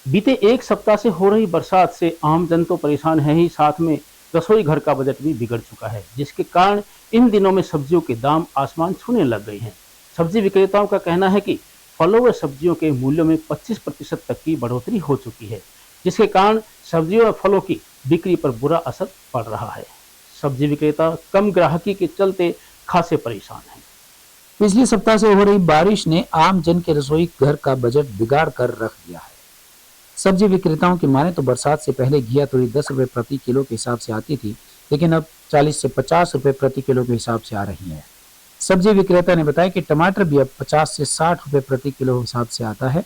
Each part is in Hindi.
बीते एक सप्ताह से हो रही बरसात से आम जन तो परेशान है ही, साथ में रसोई घर का बजट भी बिगड़ चुका है, जिसके कारण इन दिनों में सब्जियों के दाम आसमान छूने लग गए हैं। सब्जी विक्रेताओं का कहना है कि फलों व सब्जियों के मूल्यों में 25% तक की बढ़ोतरी हो चुकी है, जिसके कारण सब्जियों व फलों की बिक्री पर बुरा असर पड़ रहा है। सब्जी विक्रेता कम ग्राहकी के चलते खासे परेशान हैं। पिछले सप्ताह से हो रही बारिश ने आम जन के रसोई घर का बजट बिगाड़ कर रख दिया है। सब्जी विक्रेताओं की माने तो बरसात से पहले घिया तोरी 10 रुपए प्रति किलो के हिसाब से आती थी, लेकिन अब 40 से 50 रुपए प्रति किलो के हिसाब से आ रही है। सब्जी विक्रेता ने बताया कि टमाटर भी अब 50 से 60 रुपए प्रति किलो के हिसाब से आता है।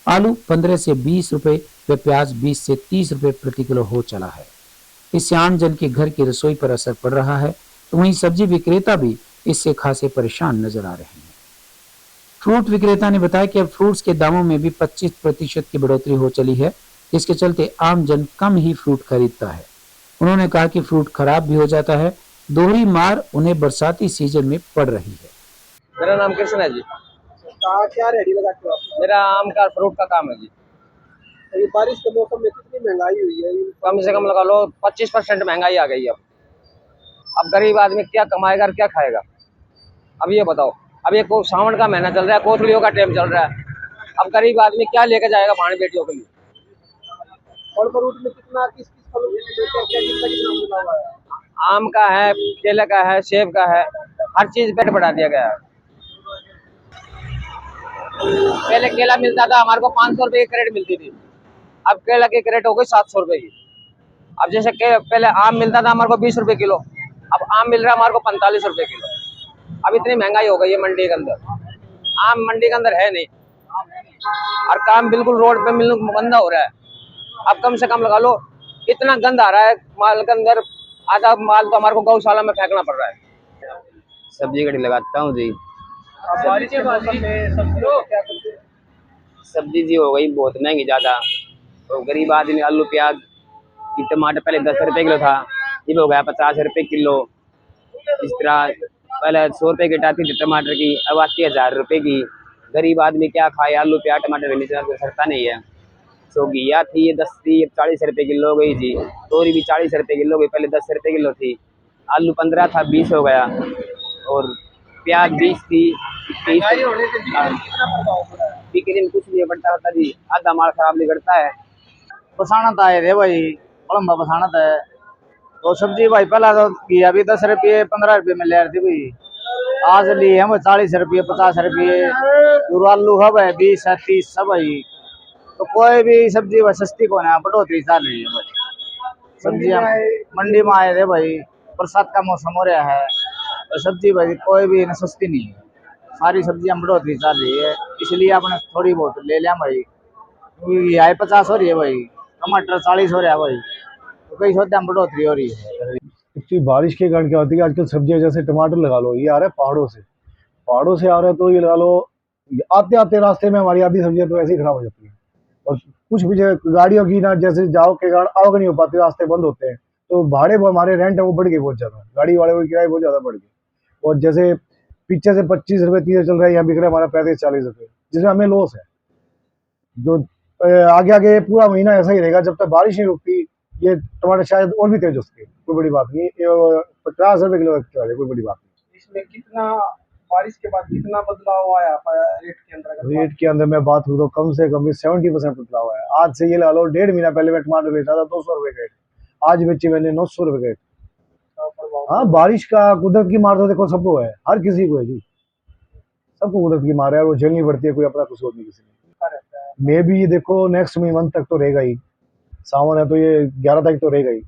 आलू 15 से 20 रुपए व प्याज 20 से 30 रुपए प्रति किलो हो चला है। इससे आम जन के घर की रसोई पर असर पड़ रहा है, तो वहीं सब्जी विक्रेता भी इससे खासे परेशान नजर आ रहे हैं। फ्रूट विक्रेता ने बताया कि अब फ्रूट्स के दामों में भी 25% की बढ़ोतरी हो चली है, जिसके चलते आम जन कम ही फ्रूट खरीदता है। उन्होंने कहा कि फ्रूट खराब भी हो जाता है। दोहरी मार उन्हें बरसाती सीजन में पड़ रही है। मेरा नाम कृष्ण है जी। क्या रेडी लगाते हो आप? मेरा आम का फ्रूट का काम है जी। तो ये बारिश के मौसम में कितनी महंगाई हुई है? कम से कम लगा लो 25% महंगाई आ गई है। अब गरीब आदमी क्या कमाएगा और क्या खाएगा? अब ये बताओ, अब ये सावन का महीना चल रहा है, कोतलियों का टाइम चल रहा है। अब गरीब आदमी क्या लेके जाएगा भाण बेटियों के लिए? फल फ्रूट में कितना किस फलों में क्या कितना कितना मिला हुआ है? आम का है, केले का है, सेब का है, हर चीज पेट बढ़ा दिया गया है। पहले केला मिलता था हमारे को 500 रुपए की क्रेट मिलती थी, अब केला की क्रेट हो गई 700 रुपए की। अब जैसे पहले आम मिलता था हमारे को 20 रुपए किलो, अब आम मिल रहा है हमारे को 45 रुपए किलो। अब इतनी महंगाई हो गई है मंडी के अंदर, आम मंडी के अंदर है नहीं, और काम बिल्कुल रोड पे मिलना बंदा हो रहा है। अब कम से कम लगा लो इतना गंद आ रहा है माल के अंदर, आधा माल तो हमारे को गौशाला में फेंकना पड़ रहा है। सब्जी गड्डी लगाता हूँ जी। बारिश के मौसम में सब्जी क्या करते हैं? सब्जी जी हो गई बहुत महंगी ज्यादा, तो गरीब आदमी आलू प्याज की, टमाटर पहले 10 रुपए किलो था, ये हो गया 50 रुपए किलो। इस तरह पहले 100 रुपए की आती थी टमाटर की, अब आती है 1000 रुपए की। गरीब आदमी क्या खाए? आलू प्याज टमाटर भी सरता नहीं है। सो घिया थी ये 10 थी, अब 40 रुपए किलो हो गई जी। तोरी भी 40 रुपए किलो हो गई, पहले 10 रुपए किलो थी। आलू 15 था, 20 हो गया, और प्याज 20 थी, 30। बिक्री में कुछ नहीं बढ़ता होता जी, आधा माल खराब निकलता है। बसाना है रे भाई, बड़म्बा बसाना है। तो सब्जी भाई पहला तो घिया भी 10 रुपये 15 रुपये में ले रही थी भाई, आज ली है वो 40 रुपये 50 रुपये। आलू है भाई 20 है 30 सब भाई। तो कोई भी सब्जी भाई सस्ती को ना बढ़ोतरी चल रही है भाई। सब्जियां मंडी में आए थे भाई, बरसात का मौसम हो रहा है, तो सब्जी भाई कोई भी सस्ती नहीं है, सारी सब्जियां बढ़ोतरी चल रही है, इसलिए आपने थोड़ी बहुत ले लिया भाई। घिया 50 हो रही है भाई, टमाटर 40 हो रहा है भाई, तो कई सोचते बढ़ोतरी हो रही है। एक्चुअली बारिश के कारण क्या होती है कि आजकल सब्जियां जैसे टमाटर लगा लो, ये आ रहा है पहाड़ों से आ रहा है, तो ये लगा लो आते आते रास्ते में हमारी आधी सब्जियां तो ऐसे ही खराब हो जाती है। और कुछ भी गाड़ियों की ना जैसे जाओ के कारण आवक नहीं हो पाती, रास्ते बंद होते हैं, तो भाड़े हमारे रेंट है वो बढ़ गए बहुत ज्यादा, गाड़ी वाले की किराए बहुत ज्यादा बढ़ गए। और जैसे पीछे से 25 रुपए 30 चल रहा है, यहाँ बिक रहा है हमारा 35-40 रुपए, जिसमें हमें लॉस है। जो आगे आगे पूरा महीना ऐसा ही रहेगा जब तक बारिश नहीं रुकती। ये टमाटर शायद और भी तेज हो सकते, कोई बड़ी बात नहीं, 50 रुपए किलो कोई बड़ी बात नहीं। इसमें कितना बारिश के बाद कितना बदलाव आया रेट के अंदर? रेट के अंदर मैं बात करूँ तो कम से कम 70% बदलाव है। आज से ये लगा लो 1.5 महीना पहले मैं टमाटर बेचा था 200 रुपए रेट, आज बेची मैंने 900 रुपए रेट। हाँ, बारिश का कुदरत की मार तो देखो सबको है, हर किसी को है जी, सबको कुदरत की मार है, और वो झेलनी पड़ती है, कोई अपना कुछ नहीं किसी ने। मे भी ये देखो नेक्स्ट मंथ तक तो रहेगा ही, सावन है तो ये 11 तारीख तो रहेगा ही।